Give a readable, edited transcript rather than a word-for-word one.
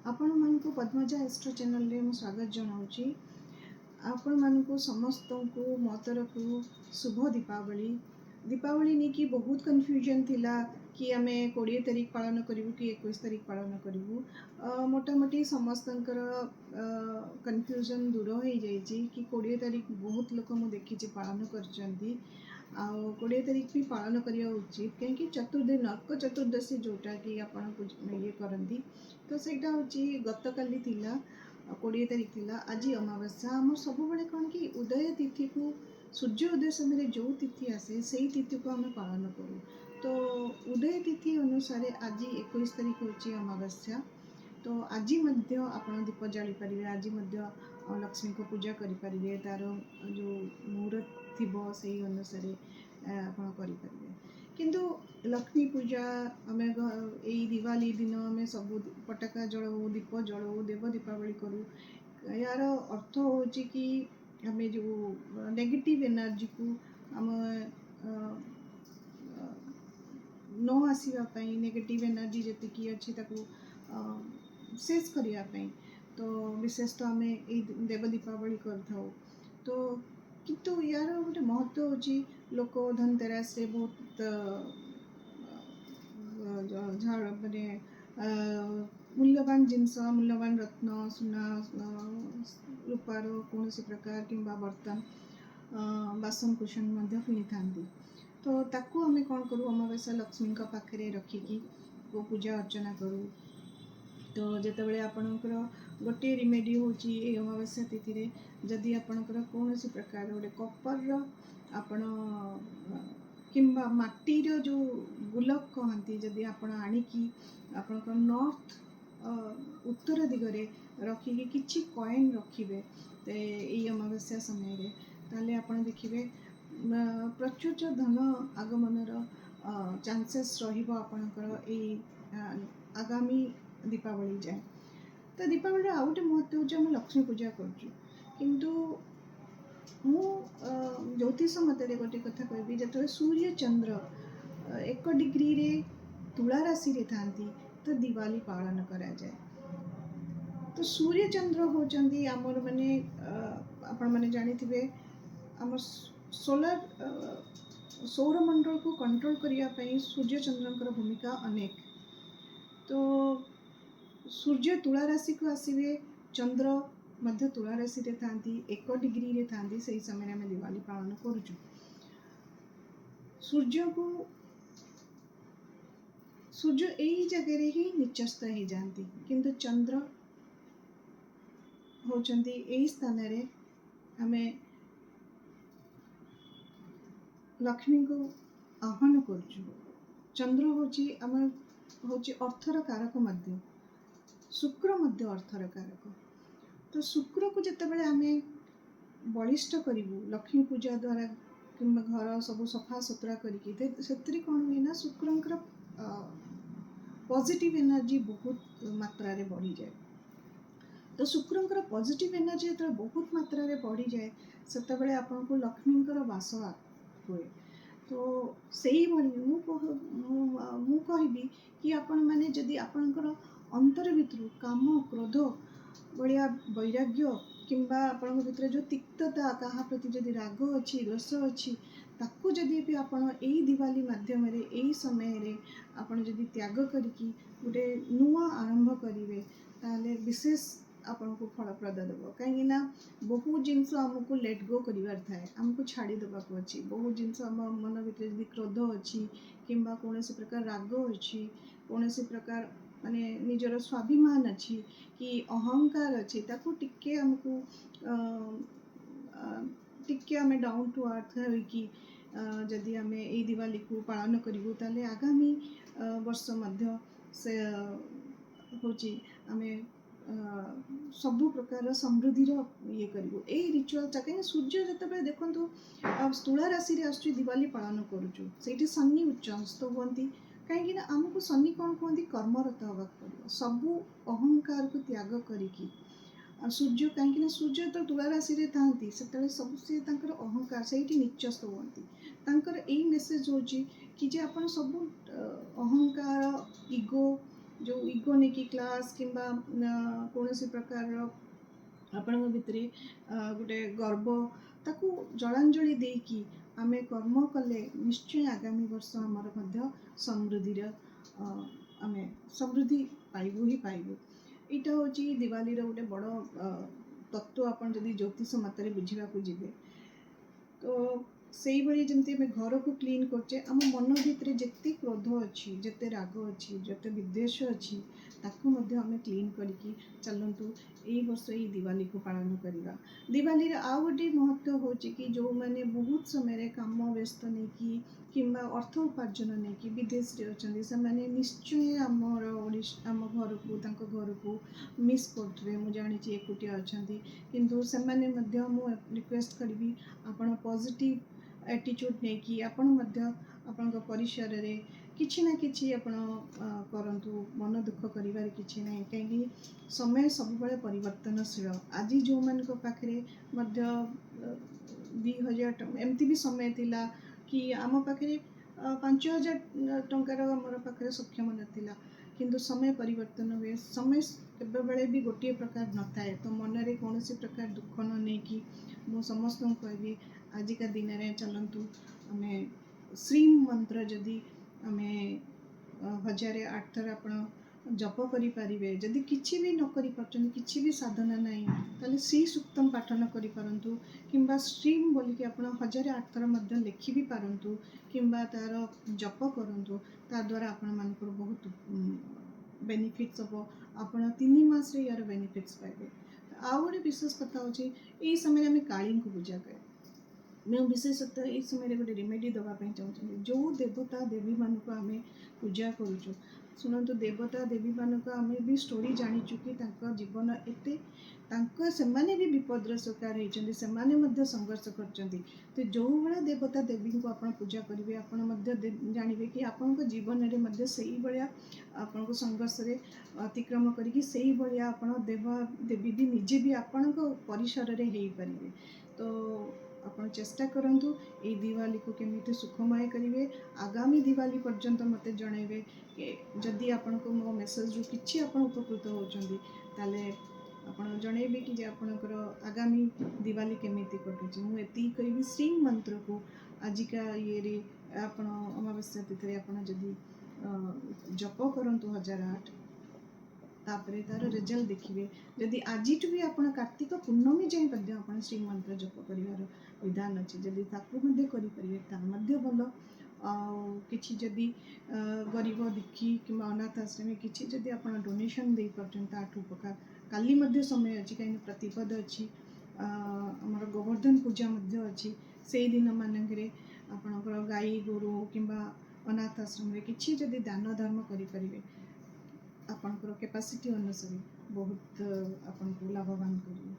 आपण मानकु Padmaja astro channel रे स्वागत जनाऊँगी। आपण मानकु समस्तंकु मो तरफु शुभ दीपावली। दीपावली नहीं कि बहुत कन्फ्यूजन थिला कि आमे 20 तारीख पालन करिवु कि 21 तारीख पालन करिवु। मोटामोटी समस्तंकर कन्फ्यूजन दूर हो जाइछि कि 20 तारीख बहुत लोक मु देखिछि पालन करचंती। आ 20 तारीख भी पालन करिया उचित कहीं चतुर्दिन नरक चतुर्दशी जोटा कि आपण ये करंती तो सेटा होची गतकाली थिला 20 तारीख थिला। आज अमावास्या आम सब बेले कौन कि उदय तिथि को सूर्य उदय समय जो तिथि आसे से तिथि को आम पालन करूँ। तो उदय तिथि अनुसार आज 21 तारीख होची अमावास्या। तो आज आपण दीप जाली पारे। आज लक्ष्मी को पूजा करें तार जो मुहूर्त थी से अनुसार आपण करें। किंतु लक्ष्मी पूजा आम यही दिवाली दिन आम सब पटाका जलाऊ दीप जलाऊ देव दीपावली करूँ। यार अर्थ हो कि आम जो नेगेटिव एनर्जी को आम न आसवाई नेगेटिव एनर्जी जी अच्छी शेष करने तो विशेष तो आम देव दीपावली कर तो किंतु यार गोटे महत्व होची लोक धनतेरस रे बहुत झाड़ माने मूल्यवान जिनस मूल्यवान रत्न सुना रूपार कौन प्रकार किंबा बर्तन बासन कुशन किनी था। तो ताकू आम कौन करूँ अमावास्या लक्ष्मी पाखे रखिकी को पूजा अर्चना करूँ। तो जितेबाला आपणकर गोटे रिमेडी होची अमावास्या तिथि रे जदि आपणकर कौन प्रकार गोटे कपर आपण किंबा माटीर जो गुलक कहती जदि आपण आनिकी आपणकर नॉर्थ उत्तर दिगरे रखिकी किछि कॉइन रखिबे ये अमावास्या समय रे ताले आपण देखिबे प्रचुर धन आगमनर चांसेस रहिबो आपणकर ए आगामी दीपावली जाए। तो दीपावली आउ गोटे महत्व हो लक्ष्मी पूजा करूँ किंतु मु ज्योतिष मत गोटे कथा कहबी जो सूर्य चंद्र 1 डिग्री रे तुला राशि रे थांती तो दिवाली पालन करा जाए। तो सूर्य चंद्र होचंदी आमर माने आपण माने जानिथिबे आम सोलर सौरमंडल को कंट्रोल करिया पई सूर्य चंद्रंकर भूमिका अनेक। तो सूर्य तुला राशि को आसवे चंद्र मध्य तुला राशि रे थांती 1 डिग्री रे थांती से समय आम दिवाली पालन करूँ। सूर्य यही जगह रे ही निचस्त हो जाती किंतु चंद्र होचंदी यही स्थान रे आमे लक्ष्मी को आह्वान करूँ। चंद्र होची आम होची अर्थर कारक मध्य शुक्र मध्य अर्थर कारक। तो शुक्र को जितेबाला आम बलिष्ठ करूँ लक्ष्मी पूजा द्वारा कि घर सब सफा सुतरा करी कौन हुए ना शुक्रंकर पॉजिटिव एनर्जी बहुत मात्रा रे बढ़ी जाए। तो शुक्रंकर पॉजिटिव एनर्जी जो बहुत मात्रा रे बढ़ी जाए सेतबेले आपन को लक्ष्मींकर वास हुए। तो सही भली मु कहबी कि आपण माने जदि आपनकर अंतर भितर काम क्रोध बड़िया वैराग्य किंबा आपण भितर जो तिक्तता कहा प्रति जदि राग अच्छी रोष अच्छी ताकू जदि भी आपण एई दिवाली माध्यम रे एई समय रे आपण जदि त्याग करिकी गोटे नुआ आरंभ करिवे ताले विशेष आपण को फलप्रद देव। कहीं बहुत जिनस आमको लेट गो करिवार थाए आमको छाड़ी देवा को अच्छी बहुत जिनस आम मन भीतर जदि क्रोध अच्छी किंबा कौन प्रकार राग अच्छी कौन प्रकार माने निजर स्वाभिमान अच्छी कि अहंकार अच्छी ताकू टिके आमको टिके आमे डाउन टू अर्थ होइकी जदि आमे ए दिवाली को पालन करिवु ताले आगामी वर्ष मध्य से होची आमे सबु प्रकार समृद्धिर ये करूँ यही रिचुअल कहीं सूर्य जिते देखु तुला राशि रे आसुची दिवाली पालन करूँ से शनि उच्चस्त हुंती कहीं आमको शनि कौन कहती कर्मरत होगा पड़ो सबू अहंकार को त्याग करिकी सूर्य कहीं सूर्य तो तुला राशि रे थांती से सब सी अहंकार से निचस्त हुंती यही मेसेज होची कि जे आपण सब अहंकार इगो जो इगो नेकी क्लास किंबा कौन प्रकार आपणଙ୍କ ଭିତରେ गोटे गर्व ताकू जलांजलि देकी आमे कर्म कले निश्चय आगामी वर्ष आमर मध्य समृद्धि आमे समृद्धि पाइबू ही पाइबू। यहाँ हूँ दिवाली गोटे बड़ तत्व आपन जदि ज्योतिष मत बुझा जी तो से भाई जमी घर को क्लीन करचे आम मन भितर जिते क्रोध अच्छी जिते राग अच्छी जिते विद्वेष अच्छी ताकू आम क्लीन करके चलतु यही वर्ष ये दिवाली को पालन करवा। दिवाली आउ गोटे महत्व हो कि जो मैंने बहुत समय काम व्यस्त नहीं कि किंबा अर्थ उपार्जन नहीं कि विदेश रे अच्छा से मैंने निश्चय आमर आम घर को घर को मिस करते मुझे जानी एकुटिया अच्छा किंतु से मैंने रिक्वेस्ट करी आपण पॉजिटिव एटीट्यूड नहीं कि आपण परिसर रे किछि ना किछि आपण करंतु मन दुख करिवार किछि नहीं कहीं समय सब बड़े परिवर्तनशील आज जो मान पाखे 2000 एमती भी समय थिला कि आम पाखे 5000 टंकार आमर पाखे सक्षम नाला किंतु समय परिवर्तन हुए समय केबे बेले भी गोटे प्रकार न थाए तो मन रे कौन प्रकार दुख न नहीं कि मु समस्त कहबी आजिका दिन में चलतु आमे श्रीम मंत्र जदि आमे 1008 थर आपण जप करि पारिबे जदि किछि भी न करि परचन किछि भी साधना नहीं ताले श्री सूक्तम पाठ न करि परंतु किंबा श्रीम बोली कि आपण 1008 थर मध्य लिखि भी परंतु किंबा तार जप करंतु ता द्वारा आपण मानकर बहुत बेनिफिट्स हम आपण 3 मास रे यार बेनिफिट्स पाइबे। आउ गोटे विशेष कथा होची एई समय आमे काली को पूजा करे मैं विशेषतः ये समय गोटे रेमेडी दवाई चाहूँ जो देवता देवी मानक आम पूजा करुचु शुणु देवता देवी मानक आम भी स्टोरी जानीचु कि जीवन एते से भी विपद्र शिकार होती संघर्ष कर तो जो भाया देवता देवी को आप पूजा करेंगे आप जानवे कि आपण जीवन में से भाया आपण संघर्ष अतिक्रम करके भाया आप देवा देवी भी निजे भी आपण परिसर में हो पारे तो आपण चेष्टा करंतु ए दिवाली को केमिति सुखमय करिवे आगामी दिवाली पर्यंत मते जणेबे जदि आपण को मो मेसेज रु किछि आपण उपकृत होचंदी ताले आपण जणेबे कि जे आपणकर आगामी दिवाली केमिति कटुची मु एति कहिबी श्री मंत्र को आजिका ये रे आपण अमावस्या तिथि आपण जदि जप करंतु 1008 तापरे तार रिजल्ट देखिए जदि आज भी आप कार्तिक पूर्णमी जाए आप श्री मंत्र जप कर विधान अच्छे जदि करें भल किसी जदि गरीब दुखी कि अनाथ आश्रम किसी जदि आप डोनेशन दे पार्ट उपकार काली समय अच्छी कहीं प्रतिपद अच्छी आमर गोवर्धन पूजा अच्छी से दिन मानक आपणकर गाई गोरु कि अनाथ आश्रम किसी जदि दान धर्म करें आपणकर कैपेसिटी अनुसार बहुत आपन को लाभवान करिए।